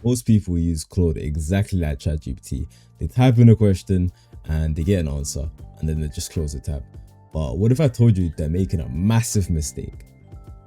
Most people use Claude exactly like ChatGPT. They type in a question and they get an answer, and then they just close the tab. But what if I told you they're making a massive mistake?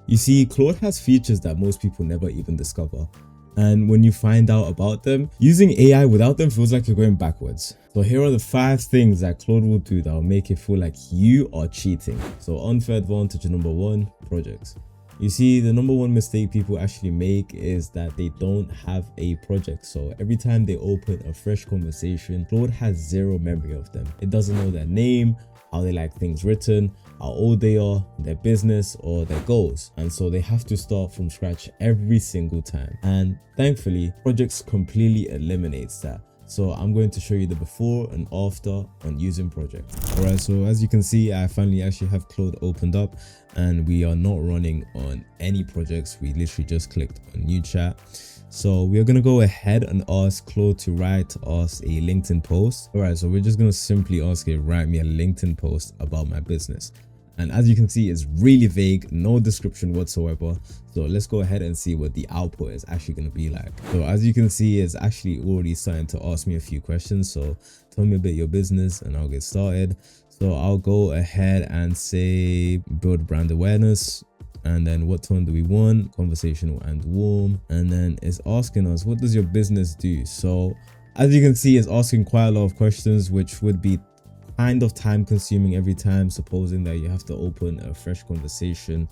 You see, Claude has features that most people never even discover. And when you find out about them, using AI without them feels like you're going backwards. So here are the 5 things that Claude will do that will make it feel like you are cheating. So unfair advantage number 1, projects. You see, the number 1 mistake people actually make is that they don't have a project. So every time they open a fresh conversation, Claude has zero memory of them. It doesn't know their name, how they like things written, how old they are, their business, or their goals. And so they have to start from scratch every single time. And thankfully, projects completely eliminates that. So I'm going to show you the before and after on using projects. Alright, so as you can see, I finally actually have Claude opened up and we are not running on any projects. We literally just clicked on new chat. So we are going to go ahead and ask Claude to write us a LinkedIn post. Alright, so we're just going to simply ask it, write me a LinkedIn post about my business. And as you can see, it's really vague, no description whatsoever. So let's go ahead and see what the output is actually going to be like. So as you can see, it's actually already starting to ask me a few questions. So tell me about your business and I'll get started. So I'll go ahead and say build brand awareness. And then what tone do we want? Conversational and warm. And then it's asking us, what does your business do? So as you can see, it's asking quite a lot of questions, which would be kind of time consuming every time, supposing that you have to open a fresh conversation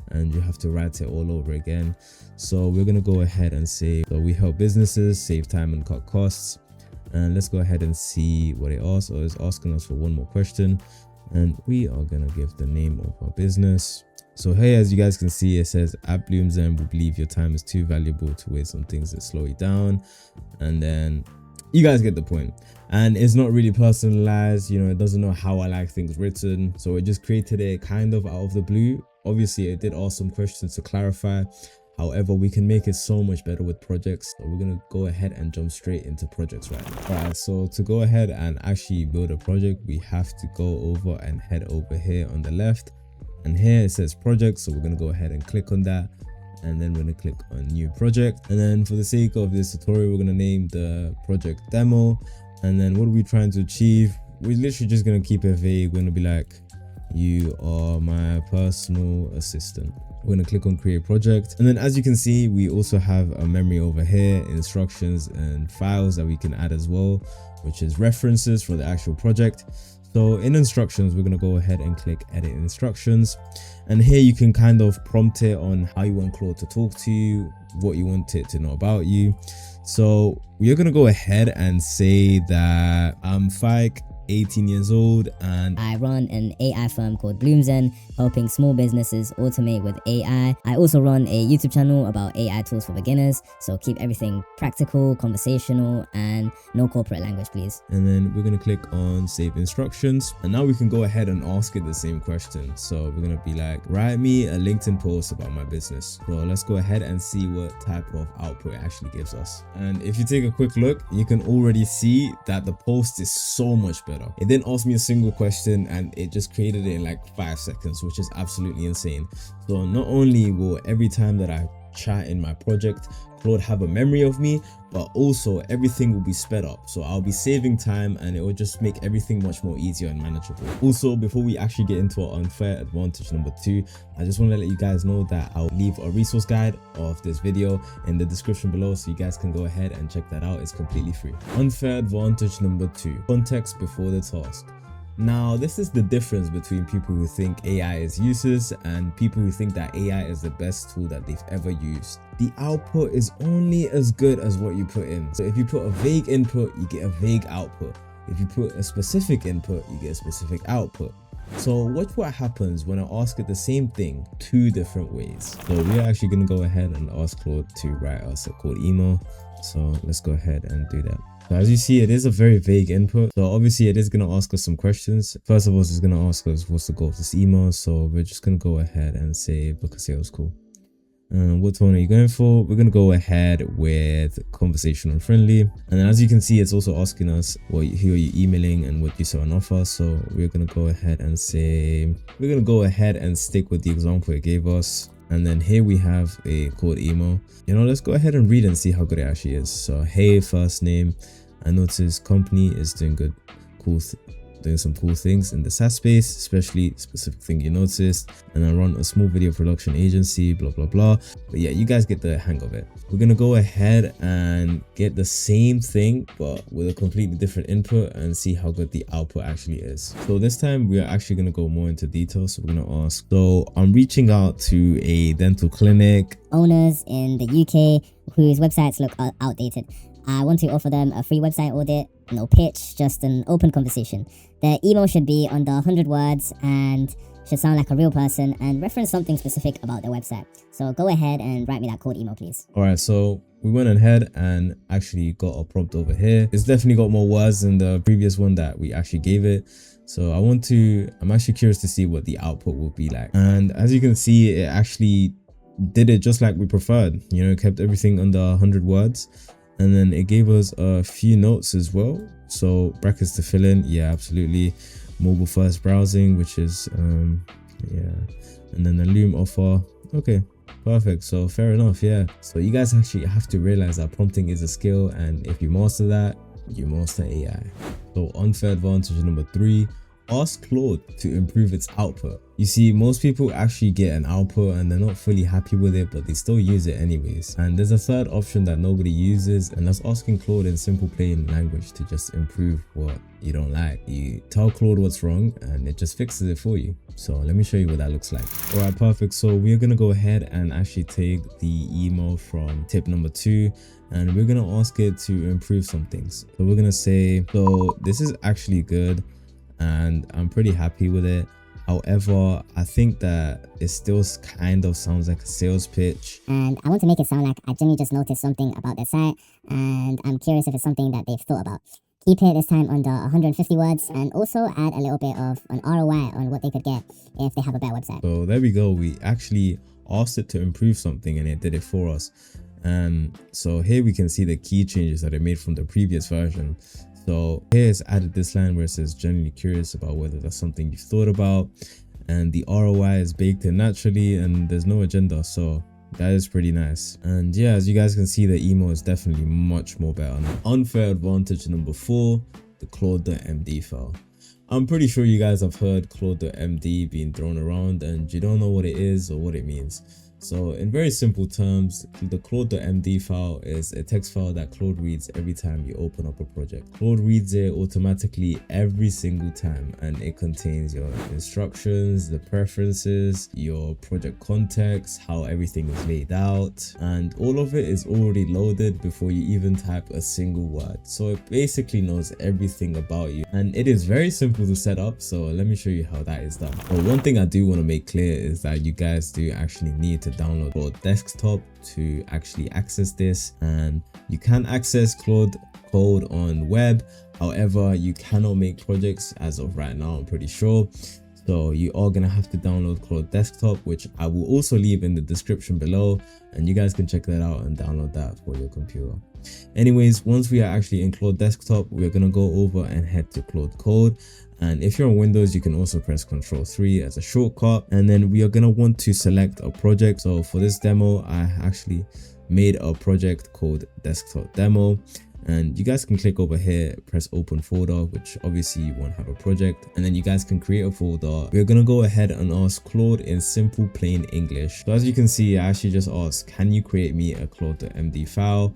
and you have to write it all over again. So we're going to go ahead and say, so we help businesses save time and cut costs. And let's go ahead and see what it asks. So it's asking us for one more question and we are going to give the name of our business. So here, as you guys can see, it says at Bloomsend, we believe your time is too valuable to waste on things that slow you down. And then you guys get the point. And it's not really personalized, you know, it doesn't know how I like things written. So it just created it kind of out of the blue. Obviously, it did ask some questions to clarify. However, we can make it so much better with projects. So we're going to go ahead and jump straight into projects right now. All right, so to go ahead and actually build a project, we have to go over and head over here on the left. And here it says project. So we're going to go ahead and click on that. And then we're going to click on new project. And then for the sake of this tutorial, we're going to name the project demo. And then what are we trying to achieve? We're literally just going to keep it vague. We're going to be like, you are my personal assistant. We're going to click on create project. And then as you can see, we also have a memory over here, instructions and files that we can add as well, which is references for the actual project. So in instructions, we're going to go ahead and click edit instructions. And here you can kind of prompt it on how you want Claude to talk to you, what you want it to know about you. So we're going to go ahead and say that I'm Fike, 18 years old, and I run an AI firm called Bloomsend, helping small businesses automate with AI. I also run a YouTube channel about AI tools for beginners, so keep everything practical, conversational, and no corporate language, please. And then we're going to click on save instructions, and now we can go ahead and ask it the same question. So we're going to be like, write me a LinkedIn post about my business. So let's go ahead and see what type of output it actually gives us. And if you take a quick look, you can already see that the post is so much better. It didn't ask me a single question and it just created it in like 5 seconds, which is absolutely insane. So not only will every time that I chat in my project, Claude have a memory of me, but also everything will be sped up. So I'll be saving time and it will just make everything much more easier and manageable. Also, before we actually get into our unfair advantage number 2, I just want to let you guys know that I'll leave a resource guide of this video in the description below, so you guys can go ahead and check that out. It's completely free. Unfair advantage number 2, context before the task. Now, this is the difference between people who think AI is useless and people who think that AI is the best tool that they've ever used. The output is only as good as what you put in. So if you put a vague input, you get a vague output. If you put a specific input, you get a specific output. So watch what happens when I ask it the same thing 2 different ways. So we're actually going to go ahead and ask Claude to write us a cold email. So let's go ahead and do that. So as you see, it is a very vague input. So obviously it is going to ask us some questions. First of all, it's going to ask us what's the goal of this email. So we're just going to go ahead and say book a sales call. What tone are you going for? We're going to go ahead with conversational and friendly. And then as you can see, it's also asking us who are you emailing and what you saw on offer. So we're going to go ahead and say, we're going to go ahead and stick with the example it gave us. And then here we have a Claude email. Let's go ahead and read and see how good it actually is. So, hey, first name. I noticed company is doing good, doing some cool things in the SaaS space, especially specific thing you noticed. And I run a small video production agency, blah, blah, blah. But yeah, you guys get the hang of it. We're going to go ahead and get the same thing, but with a completely different input and see how good the output actually is. So this time we are actually going to go more into detail. So we're going to ask, so I'm reaching out to a dental clinic owners in the UK whose websites look outdated. I want to offer them a free website audit. No pitch, just an open conversation. The email should be under 100 words and should sound like a real person and reference something specific about their website. So go ahead and write me that Claude email, please. All right, so we went ahead and actually got a prompt over here. It's definitely got more words than the previous one that we actually gave it. So I'm actually curious to see what the output will be like. And as you can see, it actually did it just like we preferred. It kept everything under 100 words. And then it gave us a few notes as well. So brackets to fill in. Yeah, absolutely. Mobile first browsing, which is, yeah. And then the Loom offer. Okay, perfect. So fair enough. Yeah. So you guys actually have to realize that prompting is a skill. And if you master that, you master AI. So unfair advantage number 3. Ask Claude to improve its output. You see, most people actually get an output and they're not fully happy with it, but they still use it anyways. And there's a third option that nobody uses, and that's asking Claude in simple plain language to just improve what you don't like. You tell Claude what's wrong and it just fixes it for you. So let me show you what that looks like. All right, perfect. So we're gonna go ahead and actually take the email from tip number 2, and we're gonna ask it to improve some things. So we're gonna say, so this is actually good and I'm pretty happy with it. However, I think that it still kind of sounds like a sales pitch. And I want to make it sound like I genuinely just noticed something about their site and I'm curious if it's something that they've thought about. Keep it this time under 150 words and also add a little bit of an ROI on what they could get if they have a better website. So there we go. We actually asked it to improve something and it did it for us. So here we can see the key changes that it made from the previous version. So here it's added this line where it says genuinely curious about whether that's something you've thought about, and the ROI is baked in naturally and there's no agenda. So that is pretty nice. And yeah, as you guys can see, the email is definitely much more better. Now, unfair advantage number 4, the Claude.md file. I'm pretty sure you guys have heard Claude.md being thrown around and you don't know what it is or what it means. So in very simple terms, the Claude.md file is a text file that Claude reads every time you open up a project. Claude reads it automatically every single time, and it contains your instructions, the preferences, your project context, how everything is laid out, and all of it is already loaded before you even type a single word. So it basically knows everything about you, and it is very simple to set up. So let me show you how that is done. But one thing I do want to make clear is that you guys do actually need to download Claude Desktop to actually access this, and you can access Claude Code on web. However, you cannot make projects as of right now, I'm pretty sure. So you are gonna have to download Claude Desktop, which I will also leave in the description below, and you guys can check that out and download that for your computer. Anyways, once we are actually in Claude Desktop, we're gonna go over and head to Claude Code. And if you're on Windows, you can also press Ctrl+3 as a shortcut. And then we are gonna want to select a project. So for this demo, I actually made a project called Desktop Demo. And you guys can click over here, press open folder, which obviously you won't have a project, and then you guys can create a folder. We're gonna go ahead and ask Claude in simple plain English. So as you can see, I actually just asked, can you create me a Claude.md file?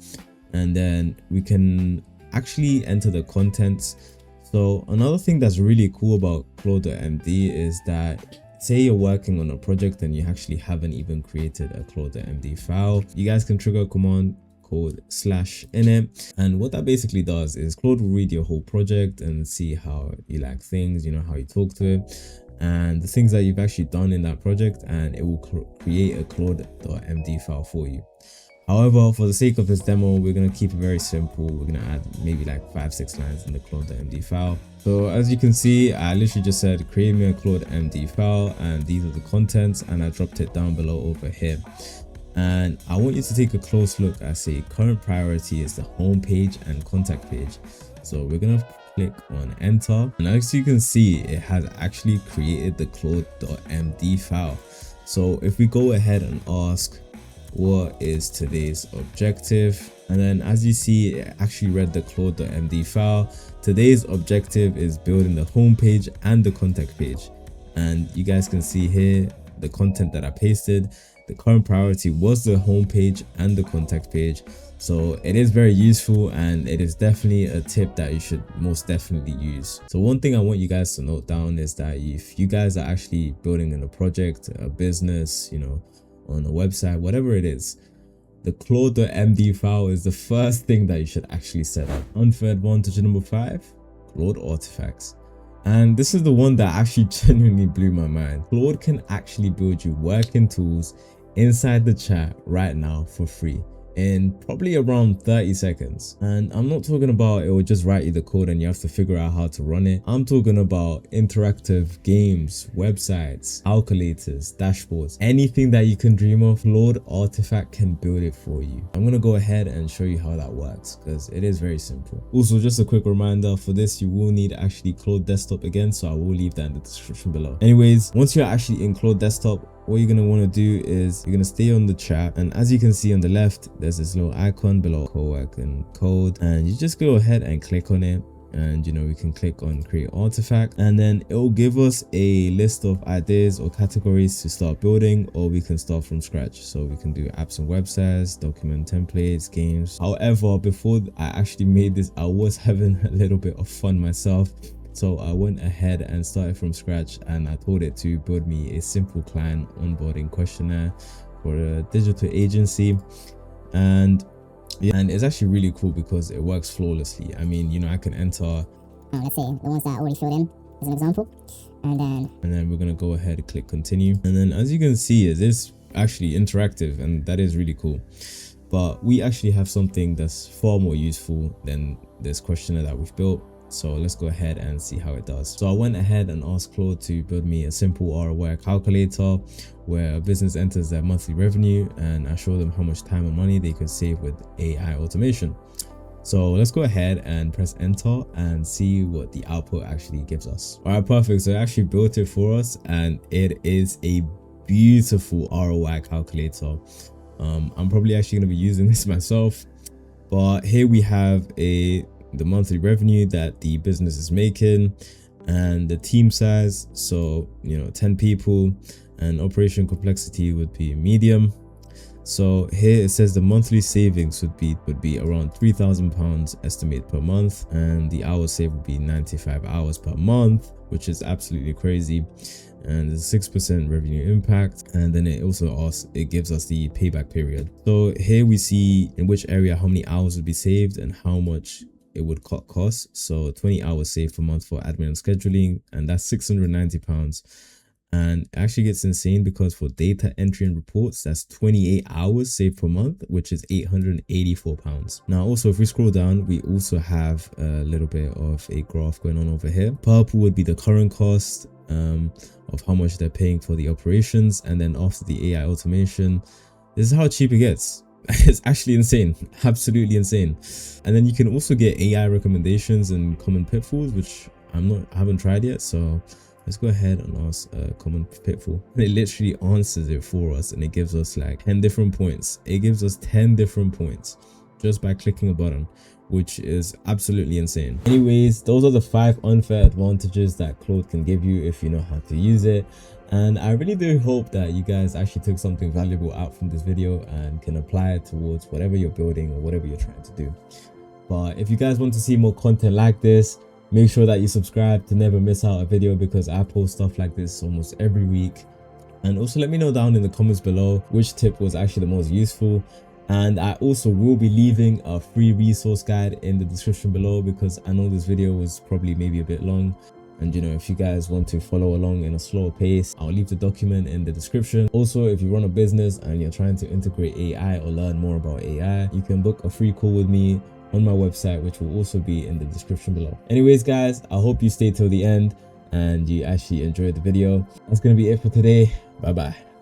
And then we can actually enter the contents. So another thing that's really cool about Claude.md is that say you're working on a project and you actually haven't even created a Claude.md file, you guys can trigger a command called /init, and what that basically does is Claude will read your whole project and see how you like things, how you talk to it and the things that you've actually done in that project, and it will create a Claude.md file for you. However, for the sake of this demo, we're going to keep it very simple. We're going to add maybe like 5-6 lines in the Claude.md file. So as you can see, I literally just said create me a Claude.md file, and these are the contents, and I dropped it down below over here. And I want you to take a close look. I say current priority is the home page and contact page. So we're going to click on enter, and as you can see, it has actually created the Claude.md file. So if we go ahead and ask, what is today's objective? And then as you see, it actually read the Claude.md file. Today's objective is building the homepage and the contact page. And you guys can see here the content that I pasted. The current priority was the homepage and the contact page. So it is very useful, and it is definitely a tip that you should most definitely use. So one thing I want you guys to note down is that if you guys are actually building in a project, a business, you know, on a website, whatever it is, the Claude.md file is the first thing that you should actually set up. Unfair advantage number 5, Claude artifacts. And this is the one that actually genuinely blew my mind. Claude can actually build you working tools inside the chat right now for free in probably around 30 seconds. And I'm not talking about it will just write you the code and you have to figure out how to run it. I'm talking about interactive games, websites, calculators, dashboards, anything that you can dream of. Claude Artifact can build it for you. I'm going to go ahead and show you how that works because it is very simple. Also, just a quick reminder, for this you will need actually Claude Desktop again, so I will leave that in the description below. Anyways, once you're actually in Claude Desktop, what you're going to want to do is you're going to stay on the chat, and as you can see on the left, there's this little icon below co-work and code, and you just go ahead and click on it. And you know, we can click on create artifact, and then it will give us a list of ideas or categories to start building, or we can start from scratch. So we can do apps and websites, document templates, games. However, before I actually made this, I was having a little bit of fun myself. So I went ahead and started from scratch, and I told it to build me a simple client onboarding questionnaire for a digital agency. And yeah, and it's actually really cool because it works flawlessly. I mean, you know, I can enter, let's say the ones that I already filled in as an example, and then we're gonna go ahead and click continue. And then as you can see, it is actually interactive, and that is really cool. But we actually have something that's far more useful than this questionnaire that we've built. So let's go ahead and see how it does. So I went ahead and asked Claude to build me a simple ROI calculator where a business enters their monthly revenue, and I show them how much time and money they could save with AI automation. So let's go ahead and press enter and see what the output actually gives us. All right, perfect. So it actually built it for us, and it is a beautiful ROI calculator. I'm probably actually going to be using this myself, but here we have the monthly revenue that the business is making and the team size. So, you know, 10 people, and operation complexity would be medium. So here it says the monthly savings would be around £3,000 estimated per month, and the hours saved would be 95 hours per month, which is absolutely crazy. And there's a 6% revenue impact, and then it also gives us the payback period. So here we see in which area how many hours would be saved and how much it would cut costs. So 20 hours saved per month for admin and scheduling, and that's £690. And it actually gets insane because for data entry and reports, that's 28 hours saved per month, which is £884. Now also, if we scroll down, we also have a little bit of a graph going on over here. Purple would be the current cost of how much they're paying for the operations, and then after the AI automation, this is how cheap it gets. It's actually insane, absolutely insane. And then you can also get AI recommendations and common pitfalls, which I haven't tried yet. So let's go ahead and ask a common pitfall. And it literally answers it for us, and it gives us like 10 different points. It gives us 10 different points just by clicking a button, which is absolutely insane. Anyways, those are the 5 unfair advantages that Claude can give you if you know how to use it. And I really do hope that you guys actually took something valuable out from this video and can apply it towards whatever you're building or whatever you're trying to do. But if you guys want to see more content like this, make sure that you subscribe to never miss out a video, because I post stuff like this almost every week. And also let me know down in the comments below which tip was actually the most useful. And I also will be leaving a free resource guide in the description below, because I know this video was probably maybe a bit long. And you know, if you guys want to follow along in a slower pace, I'll leave the document in the description. Also, if you run a business and you're trying to integrate AI or learn more about AI, you can book a free call with me on my website, which will also be in the description below. Anyways, guys, I hope you stay till the end and you actually enjoyed the video. That's going to be it for today. Bye bye.